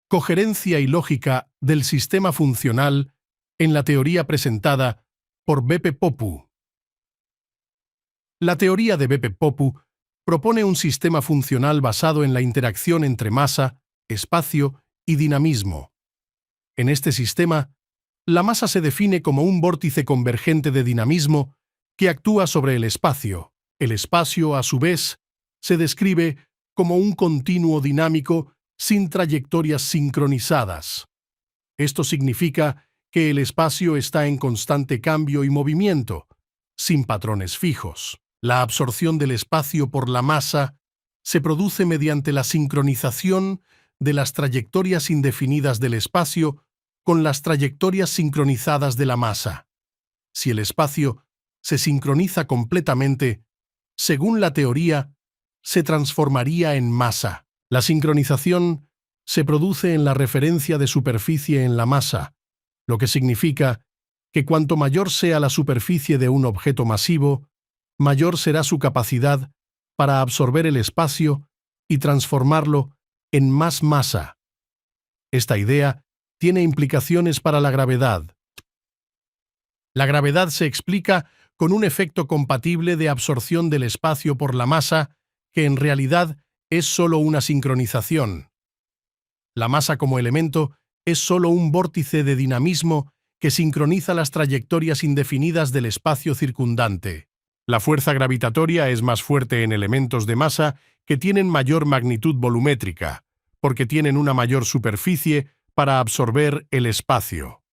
Coherencia y lógica del sistema funcional en la teoría presentada por Beppe-Poppu. La teoría de Beppe-Poppu propone un sistema funcional basado en la interacción entre masa, espacio y dinamismo. En este sistema, la masa se define como un vórtice convergente de dinamismo que actúa sobre el espacio. El espacio, a su vez, se describe como un continuo dinámico sin trayectorias sincronizadas. Esto significa que el espacio está en constante cambio y movimiento, sin patrones fijos. La absorción del espacio por la masa se produce mediante la sincronización de las trayectorias indefinidas del espacio con las trayectorias sincronizadas de la masa. Si el espacio se sincroniza completamente, según la teoría, se transformaría en masa. La sincronización se produce en la referencia de superficie en la masa, lo que significa que cuanto mayor sea la superficie de un objeto masivo, mayor será su capacidad para absorber el espacio y transformarlo en más masa. Esta idea tiene implicaciones para la gravedad. La gravedad se explica con un efecto compatible de absorción del espacio por la masa, que en realidad es solo una sincronización. La masa como elemento es solo un vórtice de dinamismo que sincroniza las trayectorias indefinidas del espacio circundante. La fuerza gravitatoria es más fuerte en elementos de masa que tienen mayor magnitud volumétrica, porque tienen una mayor superficie para absorber el espacio.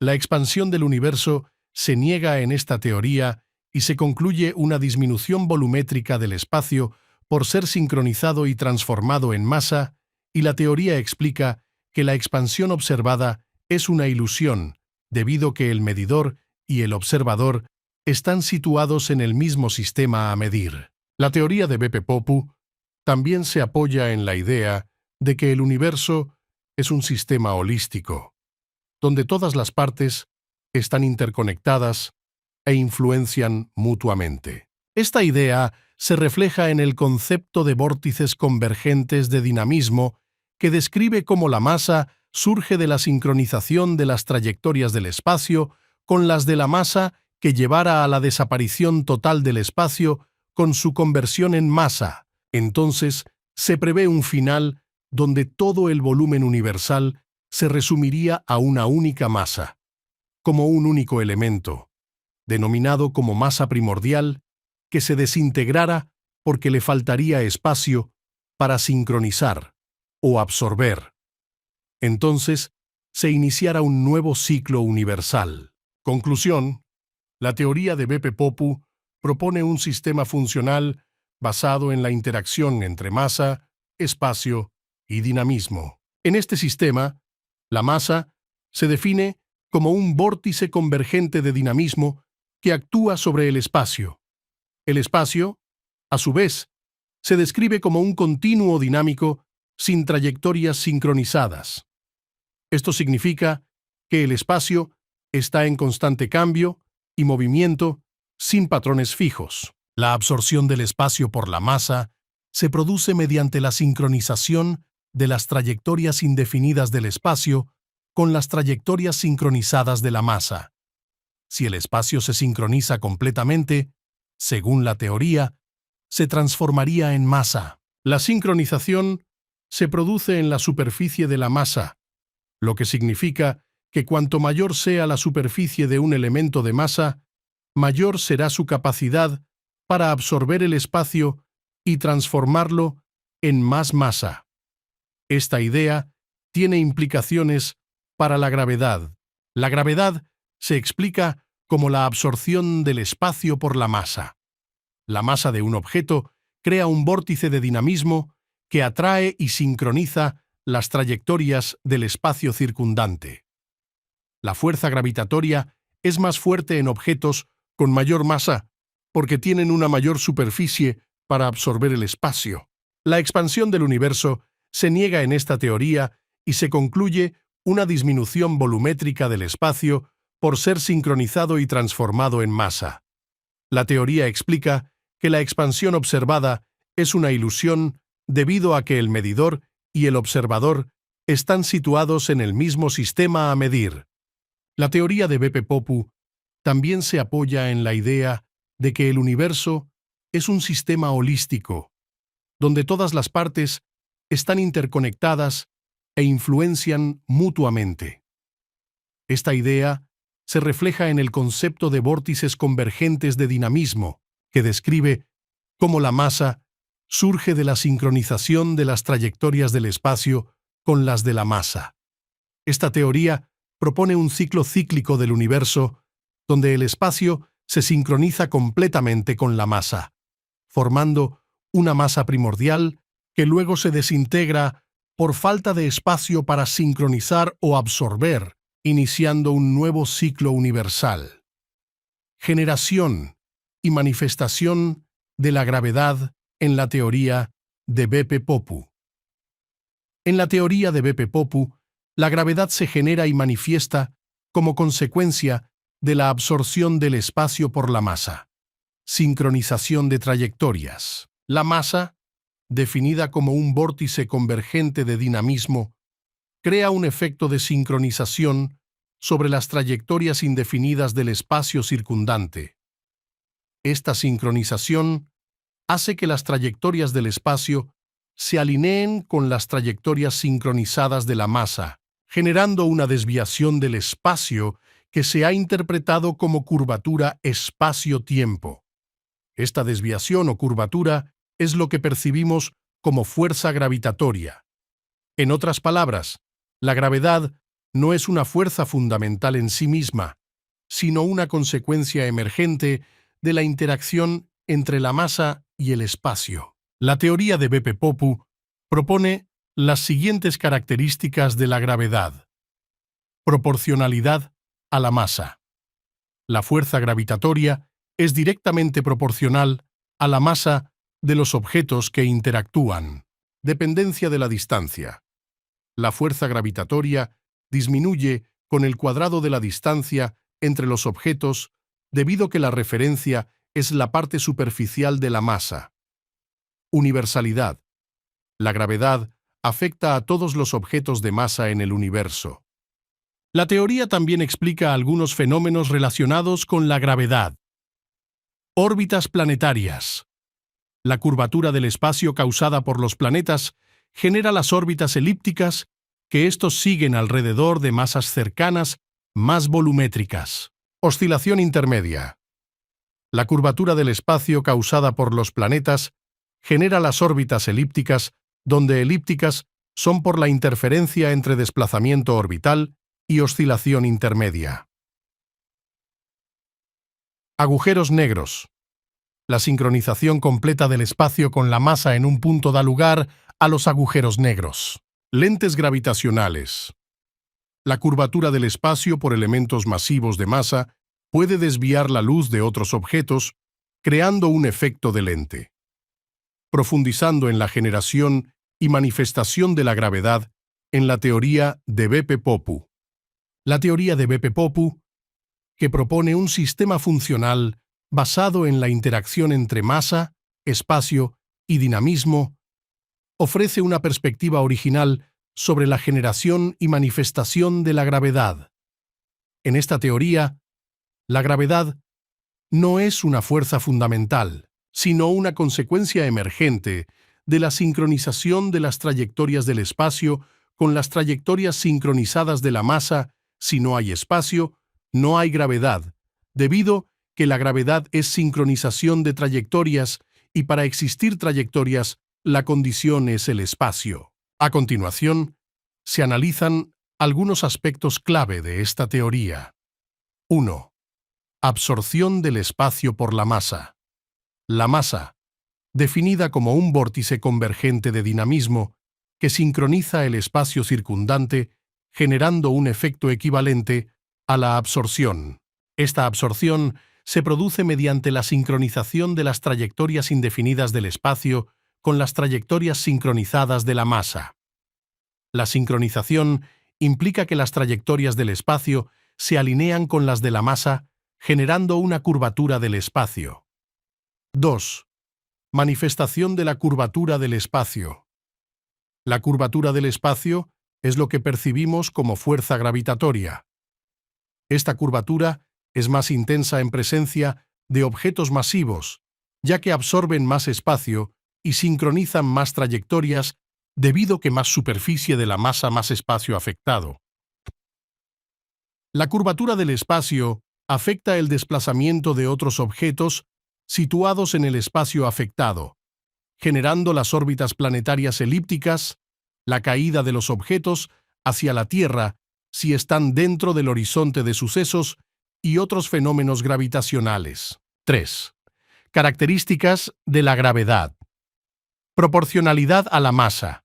La expansión del universo se niega en esta teoría y se concluye una disminución volumétrica del espacio por ser sincronizado y transformado en masa, y la teoría explica que la expansión observada es una ilusión, debido a que el medidor y el observador están situados en el mismo sistema a medir. La teoría de Beppe-Poppu también se apoya en la idea de que el universo es un sistema holístico, donde todas las partes están interconectadas e influencian mutuamente. Esta idea se refleja en el concepto de vórtices convergentes de dinamismo, que describe cómo la masa surge de la sincronización de las trayectorias del espacio con las de la masa que llevara a la desaparición total del espacio con su conversión en masa. Entonces, se prevé un final donde todo el volumen universal se resumiría a una única masa, como un único elemento, denominado como masa primordial, que se desintegrara porque le faltaría espacio para sincronizar o absorber. Entonces, se iniciara un nuevo ciclo universal. Conclusión: la teoría de Beppe-Poppu propone un sistema funcional basado en la interacción entre masa, espacio y dinamismo. En este sistema, la masa se define como un vórtice convergente de dinamismo que actúa sobre el espacio. El espacio, a su vez, se describe como un continuo dinámico sin trayectorias sincronizadas. Esto significa que el espacio está en constante cambio y movimiento sin patrones fijos. La absorción del espacio por la masa se produce mediante la sincronización de las trayectorias indefinidas del espacio con las trayectorias sincronizadas de la masa. Si el espacio se sincroniza completamente, según la teoría, se transformaría en masa. La sincronización se produce en la superficie de la masa, lo que significa que cuanto mayor sea la superficie de un elemento de masa, mayor será su capacidad para absorber el espacio y transformarlo en más masa. Esta idea tiene implicaciones para la gravedad. La gravedad se explica como la absorción del espacio por la masa. La masa de un objeto crea un vórtice de dinamismo que atrae y sincroniza las trayectorias del espacio circundante. La fuerza gravitatoria es más fuerte en objetos con mayor masa porque tienen una mayor superficie para absorber el espacio. La expansión del universo se niega en esta teoría y se concluye una disminución volumétrica del espacio por ser sincronizado y transformado en masa. La teoría explica que la expansión observada es una ilusión debido a que el medidor y el observador están situados en el mismo sistema a medir. La teoría de Beppe-Poppu también se apoya en la idea de que el universo es un sistema holístico, donde todas las partes están interconectadas e influencian mutuamente. Esta idea se refleja en el concepto de vórtices convergentes de dinamismo, que describe cómo la masa surge de la sincronización de las trayectorias del espacio con las de la masa. Esta teoría propone un ciclo cíclico del universo donde el espacio se sincroniza completamente con la masa, formando una masa primordial que luego se desintegra por falta de espacio para sincronizar o absorber, iniciando un nuevo ciclo universal. Generación y manifestación de la gravedad en la teoría de Beppe-Poppu. En la teoría de Beppe-Poppu, la gravedad se genera y manifiesta como consecuencia de la absorción del espacio por la masa. Sincronización de trayectorias. La masa, definida como un vórtice convergente de dinamismo, crea un efecto de sincronización sobre las trayectorias indefinidas del espacio circundante. Esta sincronización hace que las trayectorias del espacio se alineen con las trayectorias sincronizadas de la masa, generando una desviación del espacio que se ha interpretado como curvatura espacio-tiempo. Esta desviación o curvatura es lo que percibimos como fuerza gravitatoria. En otras palabras, la gravedad no es una fuerza fundamental en sí misma, sino una consecuencia emergente de la interacción entre la masa y el espacio. La teoría de Beppe-Poppu propone las siguientes características de la gravedad. Proporcionalidad a la masa. La fuerza gravitatoria es directamente proporcional a la masa de los objetos que interactúan. Dependencia de la distancia. La fuerza gravitatoria disminuye con el cuadrado de la distancia entre los objetos debido a que la referencia es la parte superficial de la masa. Universalidad. La gravedad afecta a todos los objetos de masa en el universo. La teoría también explica algunos fenómenos relacionados con la gravedad. Órbitas planetarias. La curvatura del espacio causada por los planetas genera las órbitas elípticas que estos siguen alrededor de masas cercanas más volumétricas. Oscilación intermedia. La curvatura del espacio causada por los planetas genera las órbitas elípticas, donde elípticas son por la interferencia entre desplazamiento orbital y oscilación intermedia. Agujeros negros. La sincronización completa del espacio con la masa en un punto da lugar a los agujeros negros. Lentes gravitacionales. La curvatura del espacio por elementos masivos de masa puede desviar la luz de otros objetos, creando un efecto de lente. Profundizando en la generación y manifestación de la gravedad en la teoría de Beppe-Poppu. La teoría de Beppe-Poppu, que propone un sistema funcional basado en la interacción entre masa, espacio y dinamismo, ofrece una perspectiva original sobre la generación y manifestación de la gravedad. En esta teoría, la gravedad no es una fuerza fundamental, sino una consecuencia emergente de la sincronización de las trayectorias del espacio con las trayectorias sincronizadas de la masa. Si no hay espacio, no hay gravedad, debido que la gravedad es sincronización de trayectorias y para existir trayectorias, la condición es el espacio. A continuación, se analizan algunos aspectos clave de esta teoría. 1. Absorción del espacio por la masa. La masa, definida como un vórtice convergente de dinamismo que sincroniza el espacio circundante, generando un efecto equivalente a la absorción. Esta absorción se produce mediante la sincronización de las trayectorias indefinidas del espacio con las trayectorias sincronizadas de la masa. La sincronización implica que las trayectorias del espacio se alinean con las de la masa, generando una curvatura del espacio. 2. Manifestación de la curvatura del espacio. La curvatura del espacio es lo que percibimos como fuerza gravitatoria. Esta curvatura es más intensa en presencia de objetos masivos, ya que absorben más espacio y sincronizan más trayectorias debido que más superficie de la masa, más espacio afectado. La curvatura del espacio afecta el desplazamiento de otros objetos situados en el espacio afectado, generando las órbitas planetarias elípticas, la caída de los objetos hacia la Tierra si están dentro del horizonte de sucesos y otros fenómenos gravitacionales. 3. Características de la gravedad. Proporcionalidad a la masa.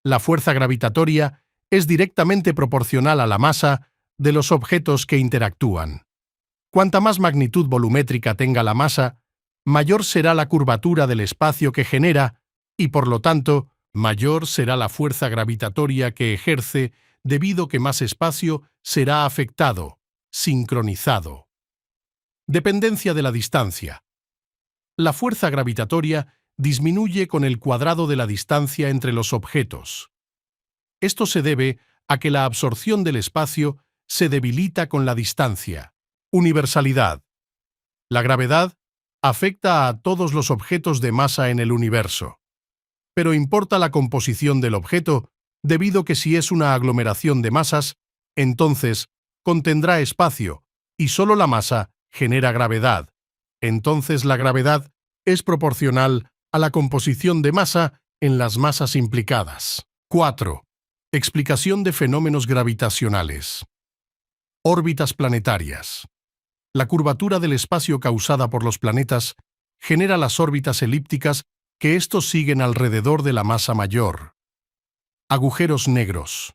La fuerza gravitatoria es directamente proporcional a la masa de los objetos que interactúan. Cuanta más magnitud volumétrica tenga la masa, mayor será la curvatura del espacio que genera y, por lo tanto, mayor será la fuerza gravitatoria que ejerce debido que más espacio será afectado, sincronizado. Dependencia de la distancia. La fuerza gravitatoria disminuye con el cuadrado de la distancia entre los objetos. Esto se debe a que la absorción del espacio se debilita con la distancia. Universalidad. La gravedad afecta a todos los objetos de masa en el universo. Pero importa la composición del objeto, debido que si es una aglomeración de masas, entonces contendrá espacio, y solo la masa genera gravedad. Entonces la gravedad es proporcional a la composición de masa en las masas implicadas. 4. Explicación de fenómenos gravitacionales. Órbitas planetarias. La curvatura del espacio causada por los planetas genera las órbitas elípticas que estos siguen alrededor de la masa mayor. Agujeros negros.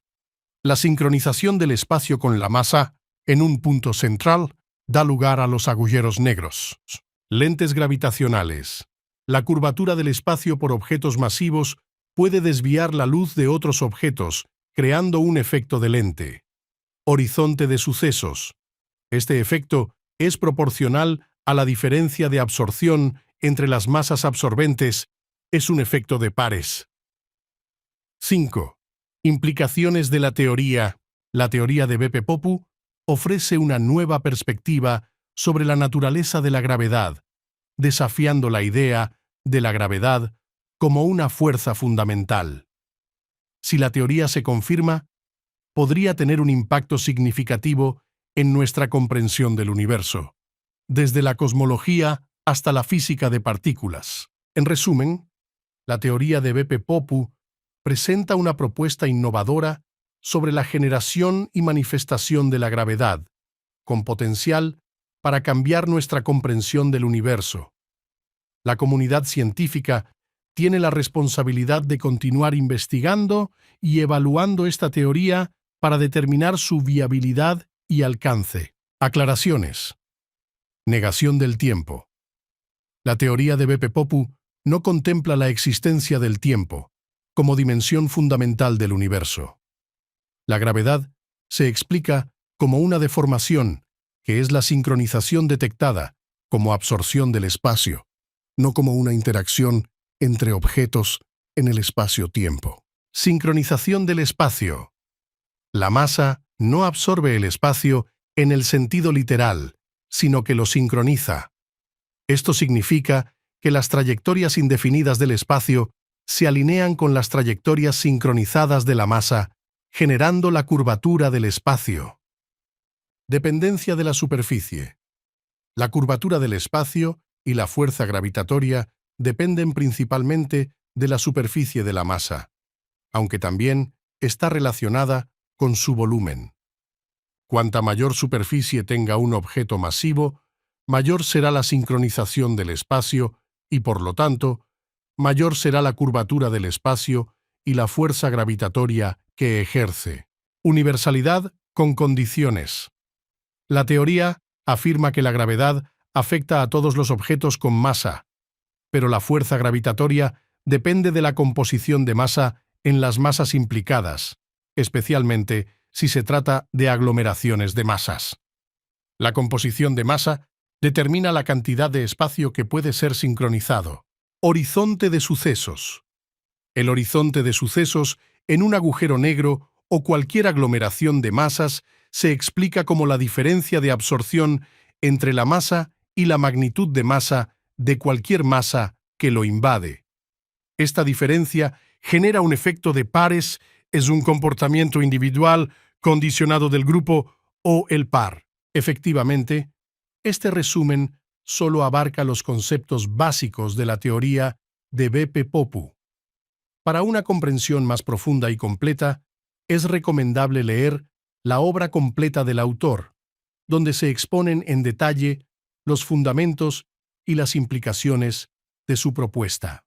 La sincronización del espacio con la masa en un punto central da lugar a los agujeros negros. Lentes gravitacionales. La curvatura del espacio por objetos masivos puede desviar la luz de otros objetos, creando un efecto de lente. Horizonte de sucesos. Este efecto es proporcional a la diferencia de absorción entre las masas absorbentes. Es un efecto de pares. 5. Implicaciones de la teoría. La teoría de Beppe-Poppu ofrece una nueva perspectiva sobre la naturaleza de la gravedad, desafiando la idea de la gravedad como una fuerza fundamental. Si la teoría se confirma, podría tener un impacto significativo en nuestra comprensión del universo, desde la cosmología hasta la física de partículas. En resumen, la teoría de Beppe-Poppu presenta una propuesta innovadora sobre la generación y manifestación de la gravedad, con potencial para cambiar nuestra comprensión del universo. La comunidad científica tiene la responsabilidad de continuar investigando y evaluando esta teoría para determinar su viabilidad y alcance. Aclaraciones. Negación del tiempo. La teoría de Beppe-Poppu no contempla la existencia del tiempo como dimensión fundamental del universo. La gravedad se explica como una deformación, que es la sincronización detectada como absorción del espacio, no como una interacción entre objetos en el espacio-tiempo. Sincronización del espacio. La masa no absorbe el espacio en el sentido literal, sino que lo sincroniza. Esto significa que las trayectorias indefinidas del espacio se alinean con las trayectorias sincronizadas de la masa, generando la curvatura del espacio. Dependencia de la superficie. La curvatura del espacio y la fuerza gravitatoria dependen principalmente de la superficie de la masa, aunque también está relacionada con su volumen. Cuanta mayor superficie tenga un objeto masivo, mayor será la sincronización del espacio y, por lo tanto, mayor será la curvatura del espacio y la fuerza gravitatoria que ejerce. Universalidad con condiciones. La teoría afirma que la gravedad afecta a todos los objetos con masa, pero la fuerza gravitatoria depende de la composición de masa en las masas implicadas, especialmente si se trata de aglomeraciones de masas. La composición de masa determina la cantidad de espacio que puede ser sincronizado. Horizonte de sucesos. el horizonte de sucesos en un agujero negro o cualquier aglomeración de masas se explica como la diferencia de absorción entre la masa y la magnitud de masa de cualquier masa que lo invade. Esta diferencia genera un efecto de pares, es un comportamiento individual, condicionado del grupo o el par. Efectivamente, este resumen solo abarca los conceptos básicos de la teoría de Beppe-Poppu. Para una comprensión más profunda y completa, es recomendable leer la obra completa del autor, donde se exponen en detalle los fundamentos y las implicaciones de su propuesta.